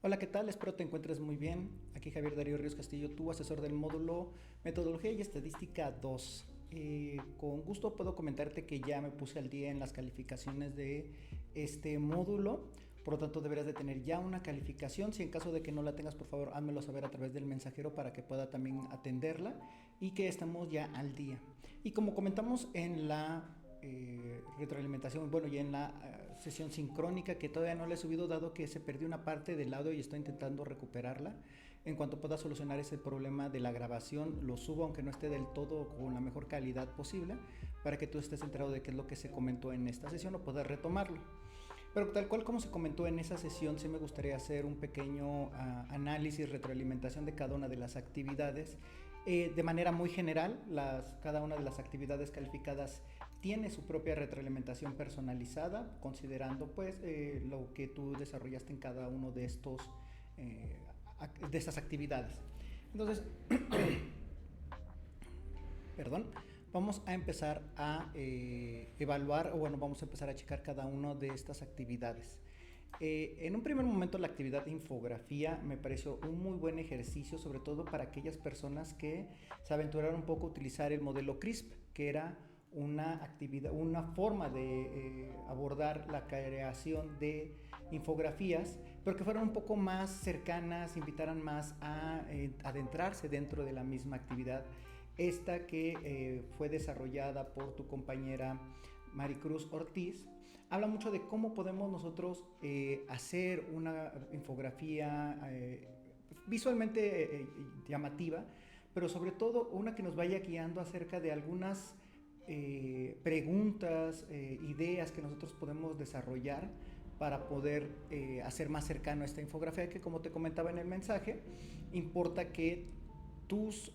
Hola, ¿qué tal? Espero te encuentres muy bien. Aquí Javier Darío Ríos Castillo, tu asesor del módulo Metodología y Estadística 2. Con gusto puedo comentarte que ya me puse al día en las calificaciones de este módulo. Por lo tanto, deberás de tener ya una calificación. Si en caso de que no la tengas, por favor, házmelo saber a través del mensajero para que pueda también atenderla y que estamos ya al día. Y como comentamos en la retroalimentación, bueno, ya en la sesión sincrónica que todavía no le he subido dado que se perdió una parte del audio y estoy intentando recuperarla. En cuanto pueda solucionar ese problema de la grabación, lo subo aunque no esté del todo con la mejor calidad posible para que tú estés enterado de qué es lo que se comentó en esta sesión o puedas retomarlo. Pero tal cual como se comentó en esa sesión, sí me gustaría hacer un pequeño análisis, retroalimentación de cada una de las actividades. De manera muy general, cada una de las actividades calificadas tiene su propia retroalimentación personalizada, considerando pues lo que tú desarrollaste en cada uno de de estas actividades. Entonces, perdón, vamos a empezar a evaluar, o bueno, vamos a empezar a checar cada una de estas actividades. En un primer momento la actividad de infografía me pareció un muy buen ejercicio, sobre todo para aquellas personas que se aventuraron un poco a utilizar el modelo CRISP, que era una actividad, una forma de abordar la creación de infografías, pero que fueran un poco más cercanas, invitaran más a adentrarse dentro de la misma actividad. Esta que fue desarrollada por tu compañera Maricruz Ortiz, habla mucho de cómo podemos nosotros hacer una infografía visualmente llamativa, pero sobre todo una que nos vaya guiando acerca de algunas preguntas, ideas que nosotros podemos desarrollar para poder hacer más cercano esta infografía que, como te comentaba en el mensaje, importa que tus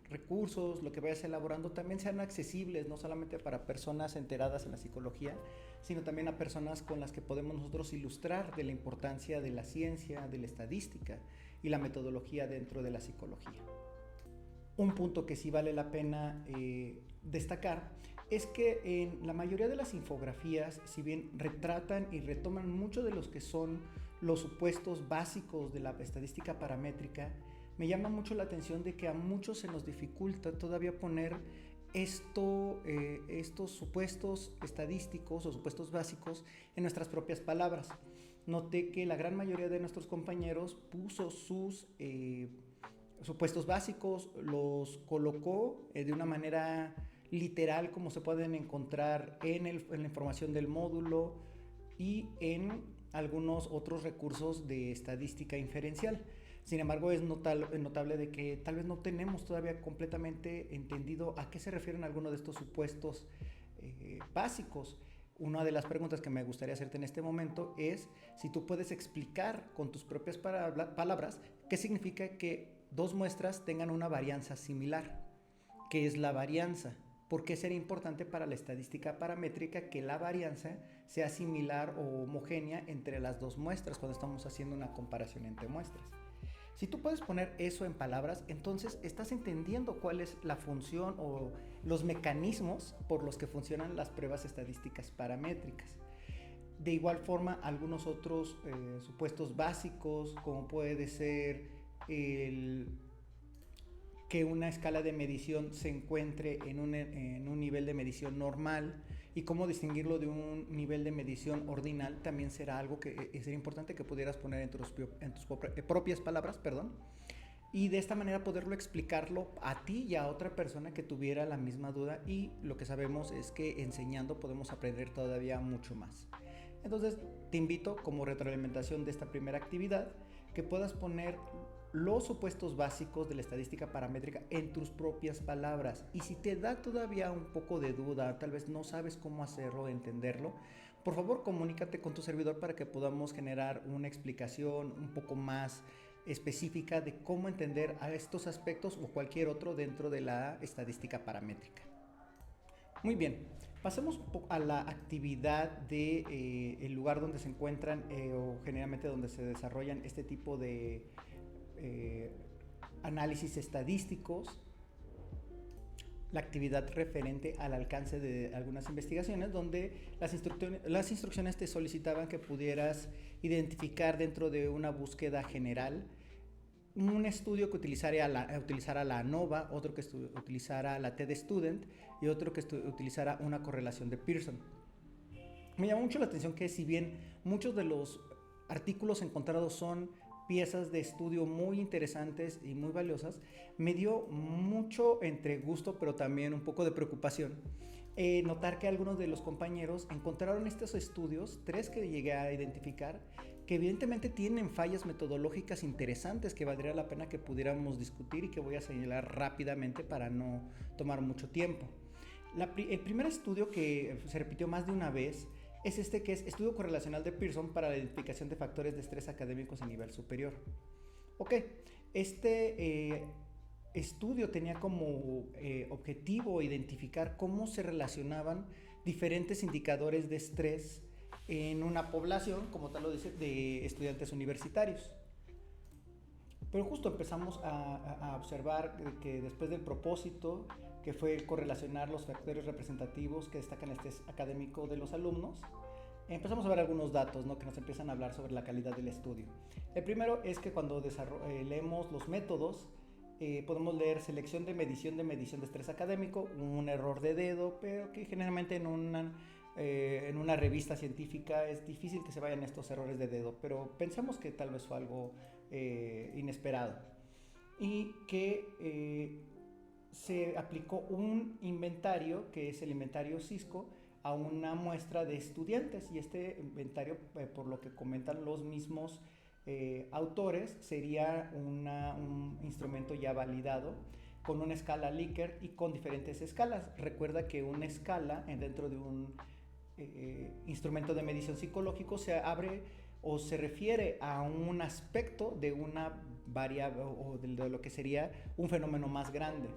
recursos, lo que vayas elaborando, también sean accesibles, no solamente para personas enteradas en la psicología, sino también a personas con las que podemos nosotros ilustrar de la importancia de la ciencia, de la estadística y la metodología dentro de la psicología. Un punto que sí vale la pena destacar es que en la mayoría de las infografías, si bien retratan y retoman mucho de los que son los supuestos básicos de la estadística paramétrica, me llama mucho la atención de que a muchos se nos dificulta todavía poner estos supuestos estadísticos o supuestos básicos en nuestras propias palabras. Noté que la gran mayoría de nuestros compañeros puso sus supuestos básicos, los colocó de una manera literal como se pueden encontrar en la información del módulo y en algunos otros recursos de estadística inferencial. Sin embargo, es notable de que tal vez no tenemos todavía completamente entendido a qué se refieren algunos de estos supuestos básicos. Una de las preguntas que me gustaría hacerte en este momento es si tú puedes explicar con tus propias palabras qué significa que dos muestras tengan una varianza similar. ¿Qué es la varianza? ¿Por qué sería importante para la estadística paramétrica que la varianza sea similar o homogénea entre las dos muestras cuando estamos haciendo una comparación entre muestras? Si tú puedes poner eso en palabras, entonces estás entendiendo cuál es la función o los mecanismos por los que funcionan las pruebas estadísticas paramétricas. De igual forma, algunos otros supuestos básicos, como puede ser que una escala de medición se encuentre en un nivel de medición normal y cómo distinguirlo de un nivel de medición ordinal, también será algo que sería importante que pudieras poner en tus propias palabras, y de esta manera poderlo explicarlo a ti y a otra persona que tuviera la misma duda, y lo que sabemos es que enseñando podemos aprender todavía mucho más. Entonces te invito, como retroalimentación de esta primera actividad, que puedas poner los supuestos básicos de la estadística paramétrica en tus propias palabras, y si te da todavía un poco de duda, tal vez no sabes cómo hacerlo o entenderlo, por favor comunícate con tu servidor para que podamos generar una explicación un poco más específica de cómo entender a estos aspectos o cualquier otro dentro de la estadística paramétrica. Muy bien, pasemos a la actividad de el lugar donde se encuentran o generalmente donde se desarrollan este tipo de análisis estadísticos. la actividad referente al alcance de algunas investigaciones, donde las instrucciones te solicitaban que pudieras identificar dentro de una búsqueda general un estudio que utilizara la ANOVA, otro que utilizara la TED Student y otro que utilizara una correlación de Pearson. Me llamó mucho la atención que, si bien muchos de los artículos encontrados son piezas de estudio muy interesantes y muy valiosas, me dio mucho entre gusto, pero también un poco de preocupación notar que algunos de los compañeros encontraron estos estudios, 3 que llegué a identificar, que evidentemente tienen fallas metodológicas interesantes que valdría la pena que pudiéramos discutir y que voy a señalar rápidamente para no tomar mucho tiempo. El primer estudio que se repitió más de una vez es este, que es Estudio Correlacional de Pearson para la identificación de factores de estrés académicos a nivel superior. Ok, este estudio tenía como objetivo identificar cómo se relacionaban diferentes indicadores de estrés en una población, como tal lo dice, de estudiantes universitarios. Pero justo empezamos a observar que después del propósito, que fue correlacionar los factores representativos que destacan el estrés académico de los alumnos, empezamos a ver algunos datos, ¿no?, que nos empiezan a hablar sobre la calidad del estudio. El primero es que cuando leemos los métodos, podemos leer selección de medición de estrés académico, un error de dedo, pero que generalmente en una revista científica es difícil que se vayan estos errores de dedo, pero pensamos que tal vez fue algo inesperado, y que se aplicó un inventario, que es el inventario Cisco, a una muestra de estudiantes, y este inventario, por lo que comentan los mismos autores, sería un instrumento ya validado con una escala Likert y con diferentes escalas. Recuerda que una escala dentro de un instrumento de medición psicológico se abre o se refiere a un aspecto de una variable o de lo que sería un fenómeno más grande.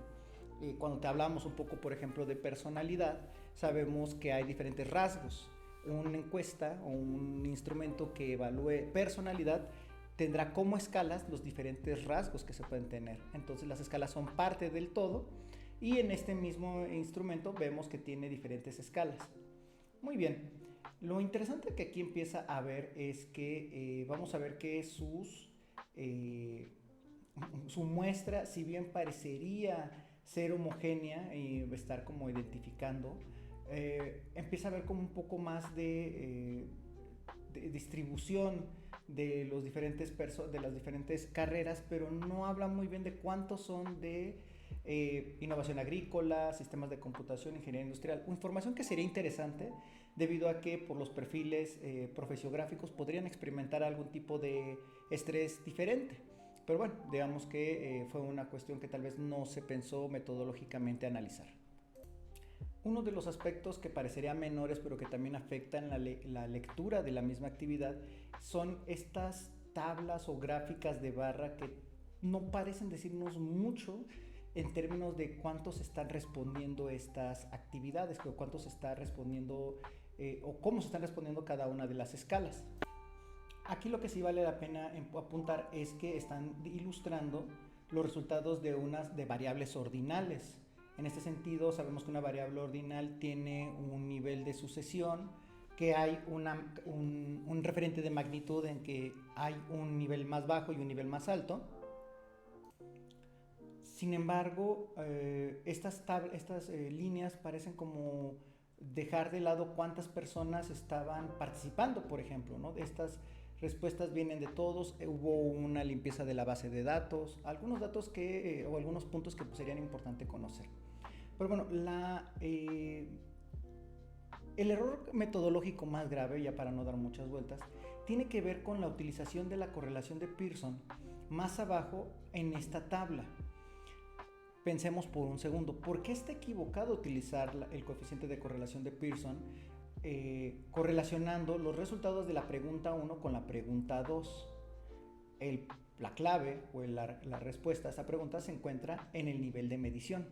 Cuando te hablamos un poco, por ejemplo, de personalidad, sabemos que hay diferentes rasgos. Una encuesta o un instrumento que evalúe personalidad tendrá como escalas los diferentes rasgos que se pueden tener. Entonces las escalas son parte del todo, y en este mismo instrumento vemos que tiene diferentes escalas. Muy bien, lo interesante que aquí empieza a ver es que vamos a ver que su muestra, si bien parecería ser homogénea y estar como identificando, empieza a ver como un poco más de distribución de las diferentes carreras, pero no habla muy bien de cuántos son de innovación agrícola, sistemas de computación, ingeniería industrial. Información que sería interesante debido a que por los perfiles profesiográficos podrían experimentar algún tipo de estrés diferente. Pero bueno, digamos que fue una cuestión que tal vez no se pensó metodológicamente analizar. Uno de los aspectos que parecería menores, pero que también afectan la lectura de la misma actividad, son estas tablas o gráficas de barra que no parecen decirnos mucho en términos de cuántos están respondiendo estas actividades, o cuántos está respondiendo o cómo se están respondiendo cada una de las escalas. Aquí lo que sí vale la pena apuntar es que están ilustrando los resultados de variables ordinales. En este sentido, sabemos que una variable ordinal tiene un nivel de sucesión, que hay un referente de magnitud en que hay un nivel más bajo y un nivel más alto. Sin embargo, estas líneas parecen como dejar de lado cuántas personas estaban participando, por ejemplo, ¿no? Estas respuestas vienen de todos, hubo una limpieza de la base de datos, algunos datos o algunos puntos que serían importantes conocer. Pero bueno, el error metodológico más grave, ya para no dar muchas vueltas, tiene que ver con la utilización de la correlación de Pearson más abajo en esta tabla. Pensemos por un segundo, ¿por qué está equivocado utilizar el coeficiente de correlación de Pearson correlacionando los resultados de la pregunta 1 con la pregunta 2? La clave o la respuesta a esa pregunta se encuentra en el nivel de medición.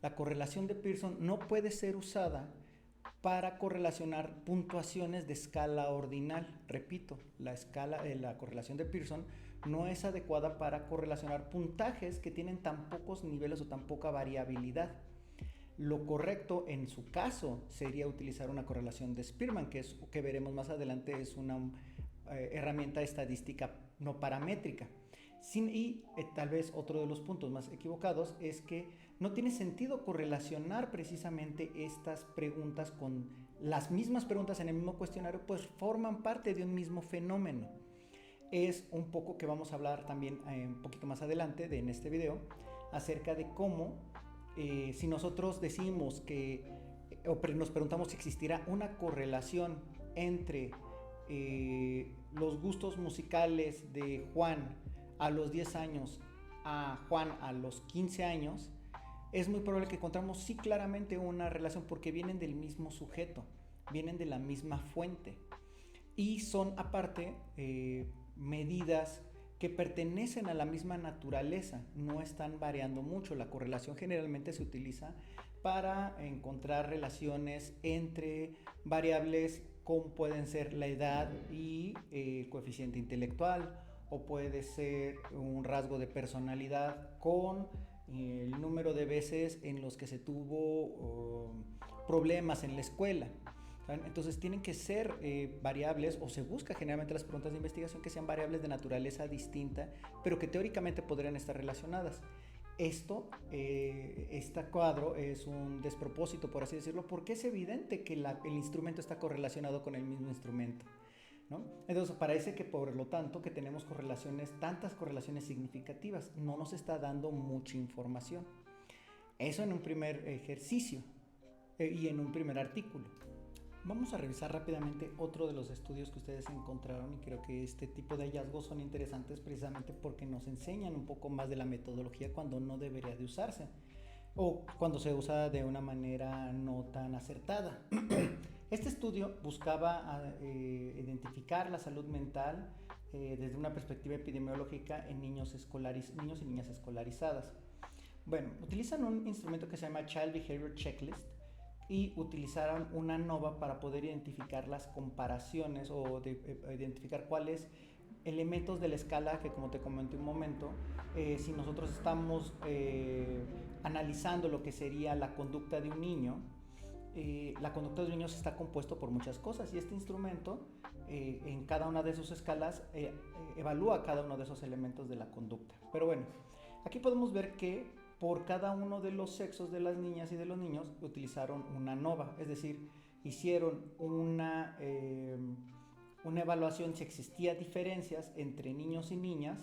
La correlación de Pearson no puede ser usada para correlacionar puntuaciones de escala ordinal. Repito, la correlación de Pearson no es adecuada para correlacionar puntajes que tienen tan pocos niveles o tan poca variabilidad. Lo correcto en su caso sería utilizar una correlación de Spearman, que veremos más adelante, es una herramienta estadística no paramétrica. Tal vez otro de los puntos más equivocados es que no tiene sentido correlacionar precisamente estas preguntas con las mismas preguntas en el mismo cuestionario, pues forman parte de un mismo fenómeno. Es un poco que vamos a hablar también un poquito más adelante en este video acerca de cómo si nosotros decimos que o nos preguntamos si existirá una correlación entre los gustos musicales de Juan a los 10 años a Juan a los 15 años, es muy probable que encontramos sí claramente una relación porque vienen del mismo sujeto, vienen de la misma fuente y son aparte medidas que pertenecen a la misma naturaleza, no están variando mucho. La correlación generalmente se utiliza para encontrar relaciones entre variables como pueden ser la edad y el coeficiente intelectual, o puede ser un rasgo de personalidad con el número de veces en los que se tuvo problemas en la escuela. Entonces tienen que ser variables, o se busca generalmente las preguntas de investigación que sean variables de naturaleza distinta, pero que teóricamente podrían estar relacionadas. Este cuadro es un despropósito, por así decirlo, porque es evidente que el instrumento está correlacionado con el mismo instrumento, ¿no? Entonces parece que por lo tanto que tenemos tantas correlaciones significativas, no nos está dando mucha información. Eso en un primer ejercicio y en un primer artículo. Vamos a revisar rápidamente otro de los estudios que ustedes encontraron, y creo que este tipo de hallazgos son interesantes precisamente porque nos enseñan un poco más de la metodología cuando no debería de usarse o cuando se usa de una manera no tan acertada. Este estudio buscaba identificar la salud mental desde una perspectiva epidemiológica en niños y niñas escolarizadas. Bueno, utilizan un instrumento que se llama Child Behavior Checklist y utilizaron una ANOVA para poder identificar las comparaciones o identificar cuáles elementos de la escala que, como te comenté un momento, si nosotros estamos analizando lo que sería la conducta de un niño, la conducta de un niño está compuesto por muchas cosas, y este instrumento en cada una de sus escalas evalúa cada uno de esos elementos de la conducta. Pero bueno, aquí podemos ver que por cada uno de los sexos de las niñas y de los niños utilizaron una ANOVA, es decir, hicieron una evaluación si existía diferencias entre niños y niñas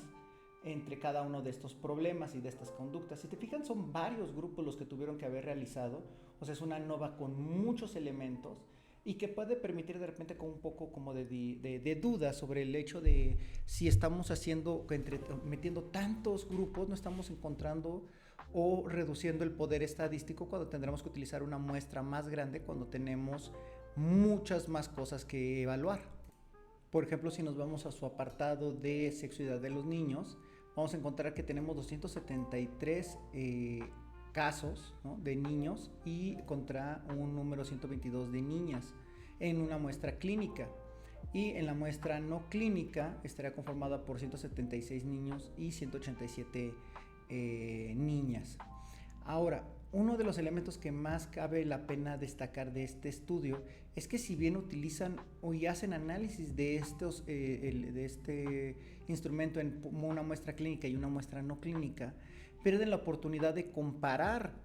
entre cada uno de estos problemas y de estas conductas. Si te fijan, son varios grupos los que tuvieron que haber realizado, o sea, es una ANOVA con muchos elementos y que puede permitir de repente con un poco como de duda sobre el hecho de si estamos metiendo tantos grupos, no estamos encontrando o reduciendo el poder estadístico cuando tendremos que utilizar una muestra más grande cuando tenemos muchas más cosas que evaluar. Por ejemplo, si nos vamos a su apartado de sexo y edad de los niños, vamos a encontrar que tenemos 273 casos, ¿no?, de niños y contra un número 122 de niñas en una muestra clínica. Y en la muestra no clínica estaría conformada por 176 niños y 187 niñas. Ahora, uno de los elementos que más cabe la pena destacar de este estudio es que si bien utilizan y hacen análisis de este instrumento en una muestra clínica y una muestra no clínica, pierden la oportunidad de comparar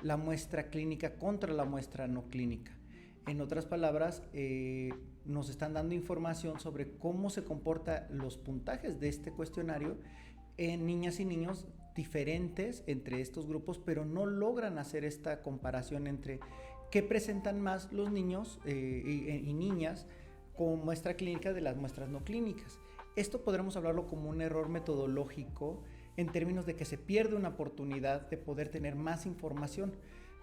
la muestra clínica contra la muestra no clínica. En otras palabras, nos están dando información sobre cómo se comportan los puntajes de este cuestionario en niñas y niños diferentes entre estos grupos, pero no logran hacer esta comparación entre qué presentan más los niños y niñas con muestra clínica de las muestras no clínicas. Esto podremos hablarlo como un error metodológico en términos de que se pierde una oportunidad de poder tener más información,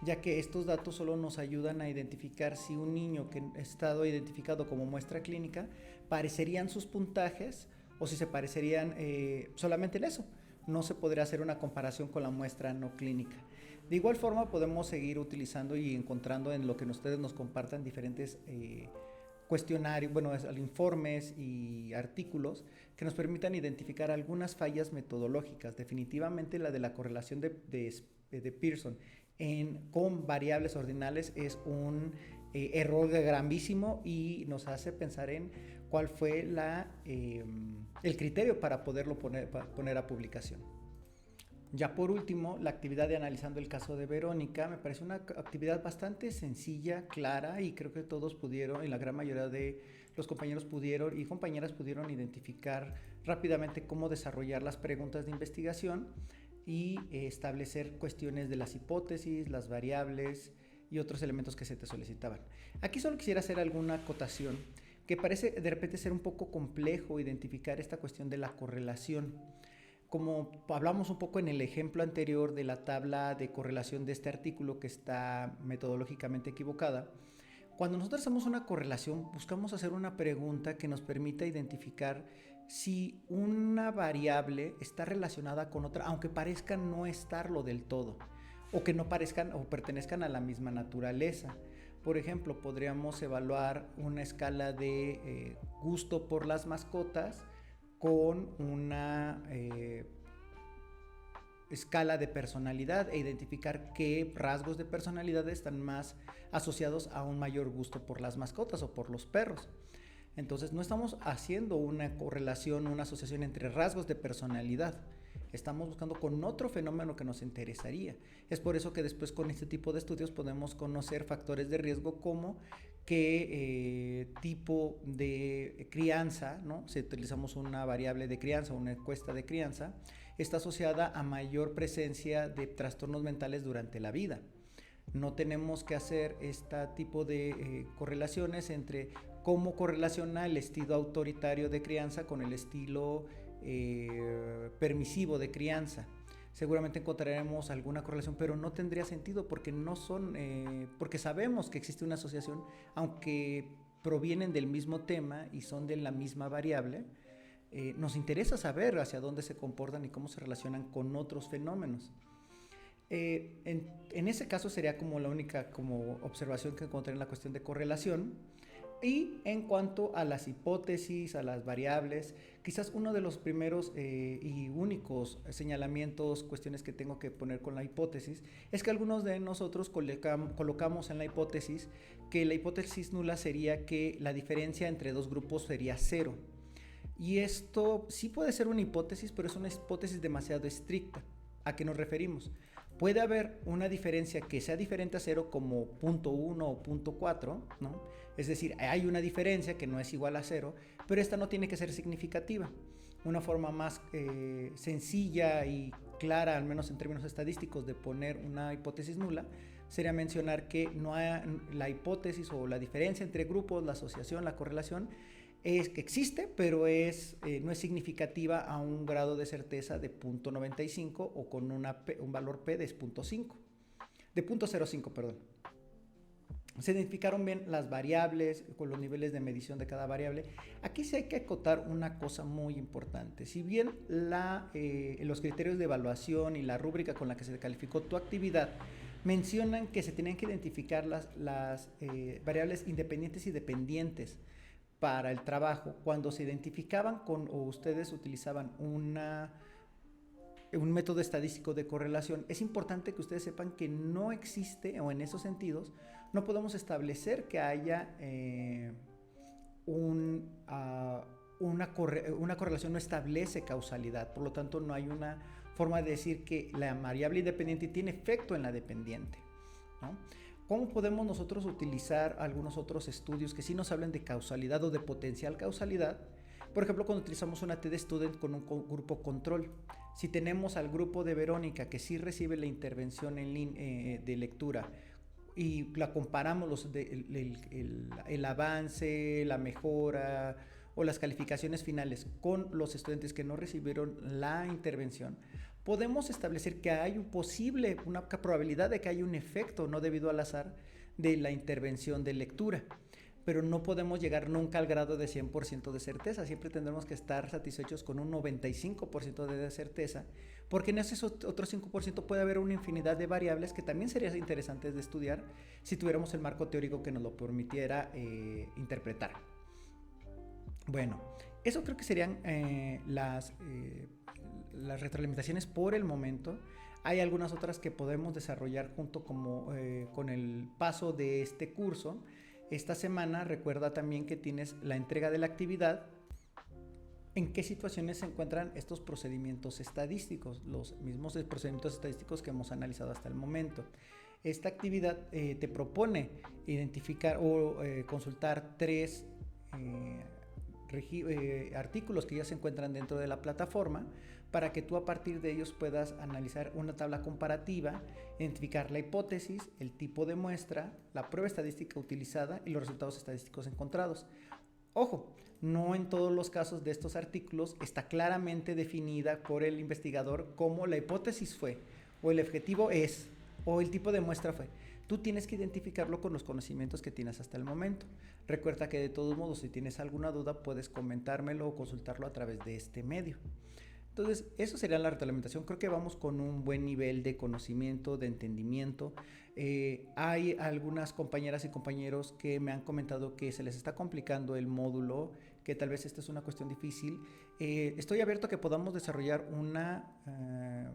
ya que estos datos solo nos ayudan a identificar si un niño que ha estado identificado como muestra clínica parecerían sus puntajes o si se parecerían solamente en eso. No se podría hacer una comparación con la muestra no clínica. De igual forma podemos seguir utilizando y encontrando en lo que ustedes nos compartan diferentes cuestionarios, informes y artículos que nos permitan identificar algunas fallas metodológicas. Definitivamente la de la correlación de Pearson con variables ordinales es un error gravísimo y nos hace pensar en cuál fue el criterio para poderlo poner a publicación. Ya por último, la actividad de analizando el caso de Verónica me parece una actividad bastante sencilla, clara, y creo que todos pudieron, y la gran mayoría de los compañeros pudieron y compañeras pudieron identificar rápidamente cómo desarrollar las preguntas de investigación y establecer cuestiones de las hipótesis, las variables y otros elementos que se te solicitaban. Aquí solo quisiera hacer alguna acotación, que parece de repente ser un poco complejo identificar esta cuestión de la correlación. Como hablamos un poco en el ejemplo anterior de la tabla de correlación de este artículo que está metodológicamente equivocada, cuando nosotros hacemos una correlación buscamos hacer una pregunta que nos permita identificar si una variable está relacionada con otra, aunque parezca no estarlo del todo, o que no parezcan o pertenezcan a la misma naturaleza. Por ejemplo, podríamos evaluar una escala de gusto por las mascotas con una escala de personalidad e identificar qué rasgos de personalidad están más asociados a un mayor gusto por las mascotas o por los perros. Entonces no estamos haciendo una correlación, una asociación entre rasgos de personalidad. Estamos buscando con otro fenómeno que nos interesaría. Es por eso que después con este tipo de estudios podemos conocer factores de riesgo como qué tipo de crianza, ¿no? Si utilizamos una variable de crianza o una encuesta de crianza, está asociada a mayor presencia de trastornos mentales durante la vida. No tenemos que hacer este tipo de correlaciones entre cómo correlaciona el estilo autoritario de crianza con el estilo permisivo de crianza. Seguramente encontraremos alguna correlación, pero no tendría sentido porque no son, porque sabemos que existe una asociación, aunque provienen del mismo tema y son de la misma variable. Nos interesa saber hacia dónde se comportan y cómo se relacionan con otros fenómenos. En ese caso sería como la única como observación que encontré en la cuestión de correlación. Y en cuanto a las hipótesis, a las variables, quizás uno de los primeros y únicos señalamientos, cuestiones que tengo que poner con la hipótesis, es que algunos de nosotros colocamos en la hipótesis que la hipótesis nula sería que la diferencia entre dos grupos sería cero. Y esto sí puede ser una hipótesis, pero es una hipótesis demasiado estricta. ¿A qué nos referimos? Puede haber una diferencia que sea diferente a cero como 0.1 o 0.4, ¿no? Es decir, hay una diferencia que no es igual a cero, pero esta no tiene que ser significativa. Una forma más sencilla y clara, al menos en términos estadísticos, de poner una hipótesis nula, sería mencionar que no hay, la hipótesis o la diferencia entre grupos, la asociación, la correlación, es que existe, pero no es significativa a un grado de certeza de 0.95 o con un valor P de 0.05, de 0.05, perdón. Se identificaron bien las variables con los niveles de medición de cada variable. Aquí sí hay que acotar una cosa muy importante. Si bien los criterios de evaluación y la rúbrica con la que se calificó tu actividad mencionan que se tenían que identificar las variables independientes y dependientes para el trabajo, cuando se identificaban o ustedes utilizaban un método estadístico de correlación, es importante que ustedes sepan que no existe, o en esos sentidos, no podemos establecer que haya una correlación, no establece causalidad, por lo tanto no hay una forma de decir que la variable independiente tiene efecto en la dependiente, ¿no? ¿Cómo podemos nosotros utilizar algunos otros estudios que sí nos hablan de causalidad o de potencial causalidad? Por ejemplo, cuando utilizamos una TD Student con un grupo control. Si tenemos al grupo de Verónica que sí recibe la intervención de lectura y la comparamos el avance, la mejora o las calificaciones finales con los estudiantes que no recibieron la intervención, podemos establecer que hay una probabilidad de que haya un efecto no debido al azar de la intervención de lectura, pero no podemos llegar nunca al grado de 100% de certeza. Siempre tendremos que estar satisfechos con un 95% de certeza, porque en ese otro 5% puede haber una infinidad de variables que también serían interesantes de estudiar si tuviéramos el marco teórico que nos lo permitiera interpretar. Bueno, eso creo que serían las retroalimentaciones por el momento. Hay algunas otras que podemos desarrollar junto con el paso de este curso. Esta semana recuerda también que tienes la entrega de la actividad. ¿En qué situaciones se encuentran estos procedimientos estadísticos? Los mismos procedimientos estadísticos que hemos analizado hasta el momento. Esta actividad te propone identificar o consultar 3 artículos que ya se encuentran dentro de la plataforma para que tú a partir de ellos puedas analizar una tabla comparativa, identificar la hipótesis, el tipo de muestra, la prueba estadística utilizada y los resultados estadísticos encontrados. Ojo, no en todos los casos de estos artículos está claramente definida por el investigador cómo la hipótesis fue, o el objetivo es, o el tipo de muestra fue. Tú tienes que identificarlo con los conocimientos que tienes hasta el momento. Recuerda que de todos modos, si tienes alguna duda, puedes comentármelo o consultarlo a través de este medio. Entonces, eso sería la retroalimentación. Creo que vamos con un buen nivel de conocimiento, de entendimiento. Hay algunas compañeras y compañeros que me han comentado que se les está complicando el módulo, que tal vez esta es una cuestión difícil. Estoy abierto a que podamos desarrollar una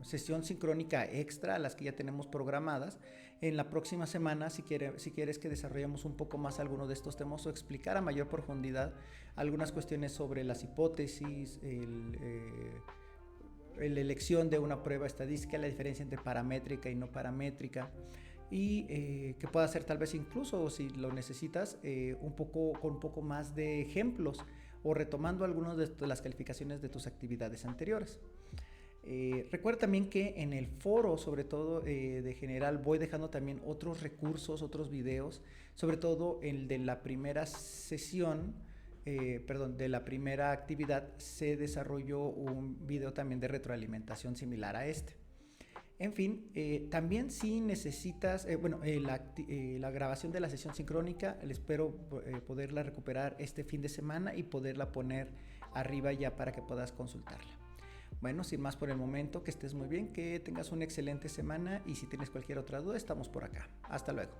sesión sincrónica extra a las que ya tenemos programadas. En la próxima semana, si quieres que desarrollemos un poco más alguno de estos temas o explicar a mayor profundidad algunas cuestiones sobre las hipótesis, la elección de una prueba estadística, la diferencia entre paramétrica y no paramétrica, y que pueda ser tal vez incluso, si lo necesitas, con un poco más de ejemplos o retomando algunas de las calificaciones de tus actividades anteriores. Recuerda también que en el foro, sobre todo de general, voy dejando también otros recursos, otros videos, sobre todo el de la primera sesión, de la primera actividad, se desarrolló un video también de retroalimentación similar a este. En fin, también si necesitas, la grabación de la sesión sincrónica, espero poderla recuperar este fin de semana y poderla poner arriba ya para que puedas consultarla. Bueno, sin más por el momento, que estés muy bien, que tengas una excelente semana y si tienes cualquier otra duda, estamos por acá. Hasta luego.